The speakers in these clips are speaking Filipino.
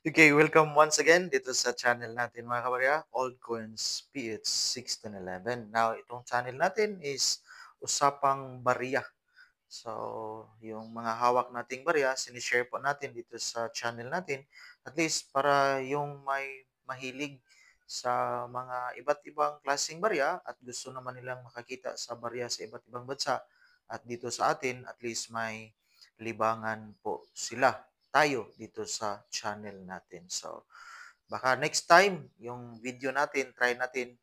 Okay, welcome once again dito sa channel natin mga kabarya, Old Coins PH 1611. Now, itong channel natin is usapang barya. So, yung mga hawak nating barya, sinishare po natin dito sa channel natin. At least para yung may mahilig sa mga iba't ibang klaseng barya at gusto naman nilang makakita sa barya sa iba't ibang bansa at dito sa atin, at least may libangan po sila tayo dito sa channel natin. So, baka next time, yung video natin, try natin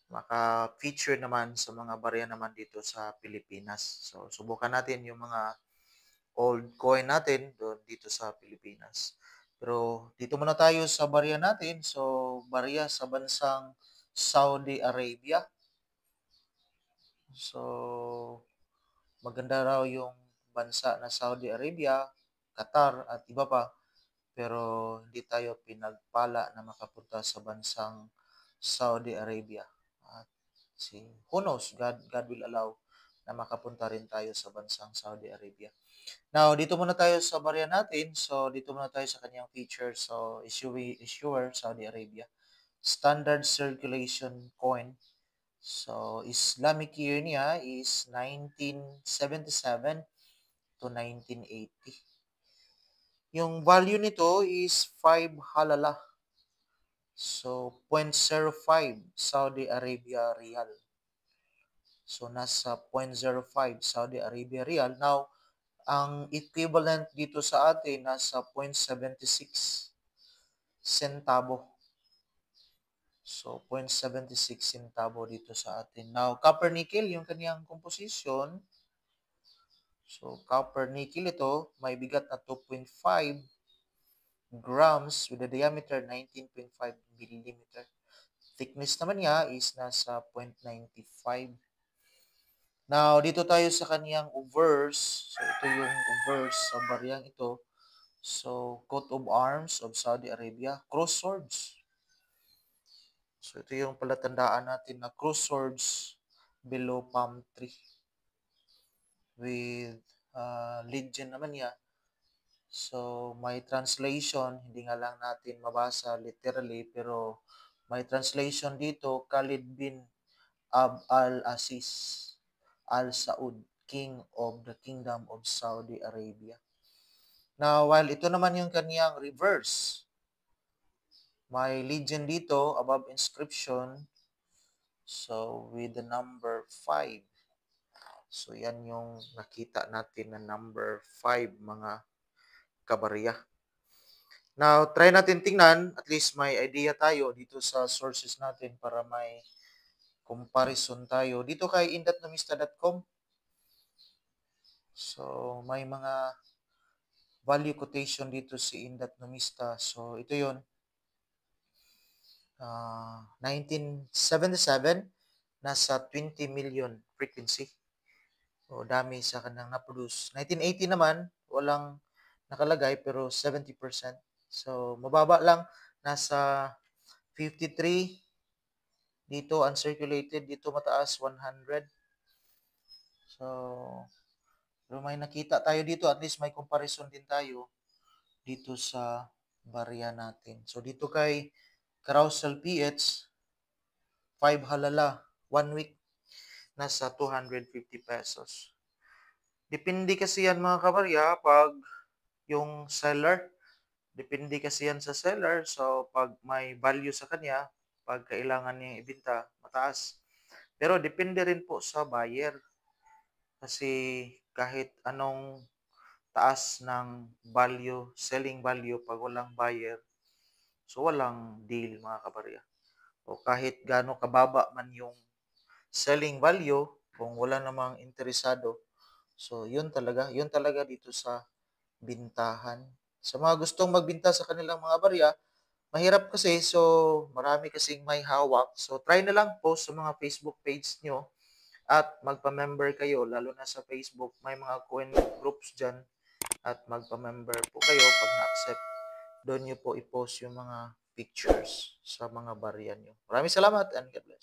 maka-feature naman sa mga barya naman dito sa Pilipinas. So, subukan natin yung mga old coin natin doon dito sa Pilipinas. Pero dito muna tayo sa barya natin. So, barya sa bansang Saudi Arabia. So, maganda raw yung bansa na Saudi Arabia, Qatar at iba pa. Pero hindi tayo pinagpala na makapunta sa bansang Saudi Arabia. At who knows, God will allow na makapunta rin tayo sa bansang Saudi Arabia. Now, dito muna tayo sa barya natin. So, dito muna tayo sa kanyang feature. So, issuer Saudi Arabia. Standard circulation coin. So, Islamic year niya is 1977 to 1980. Yung value nito is 5 halala. So, 0.05 Saudi Arabia Riyal. So, nasa 0.05 Saudi Arabia Riyal. Now, ang equivalent dito sa atin nasa 0.76 centavo. So, 0.76 centavo dito sa atin. Now, copper nickel, yung kaniyang composition. So, copper nickel ito, may bigat na 2.5 grams with a diameter 19.5 millimeter. Thickness naman niya is nasa 0.95. Now, dito tayo sa kaniyang obverse. So, ito yung obverse sa bariyang ito. So, coat of arms of Saudi Arabia, cross swords. So, ito yung palatandaan natin na cross swords below palm tree. With legend naman niya. So, may translation, hindi nga lang natin mabasa literally, pero may translation dito, Khalid bin al-Aziz al-Saud, King of the Kingdom of Saudi Arabia. Now, while ito naman yung kaniyang reverse, may legend dito, above inscription, so with the number 5. So, yan yung nakita natin na number 5, mga kabarya. Now, try natin tingnan, at least may idea tayo dito sa sources natin para may comparison tayo. Dito kay indatnomista.com. So, may mga value quotation dito si Indatnomista. So, ito yon 1977, nasa 20 million frequency. O, dami sa kanang na-produce. 1980 naman, walang nakalagay pero 70%. So, mababa lang. Nasa 53. Dito uncirculated. Dito mataas 100. So, pero may nakita tayo dito. At least may comparison din tayo dito sa barya natin. So, dito kay Carousel PH, 5 halala, 1 week, nasa 250 pesos. Depende kasi yan mga kabarya pag yung seller. Depende kasi yan sa seller. So, pag may value sa kanya, pag kailangan niya ibenta, mataas. Pero depende rin po sa buyer. Kasi kahit anong taas ng value, selling value, pag walang buyer, so walang deal mga kabarya. O kahit gaano kababa man yung selling value, kung wala namang interesado, so yun talaga dito sa bintahan. Sa mga gustong magbinta sa kanilang mga barya, mahirap kasi, so marami kasing may hawak. So try na lang post sa mga Facebook page nyo at magpa-member kayo, lalo na sa Facebook, may mga coin groups dyan at magpa-member po kayo pag na-accept. Doon nyo po i-post yung mga pictures sa mga barya nyo. Maraming salamat and God bless.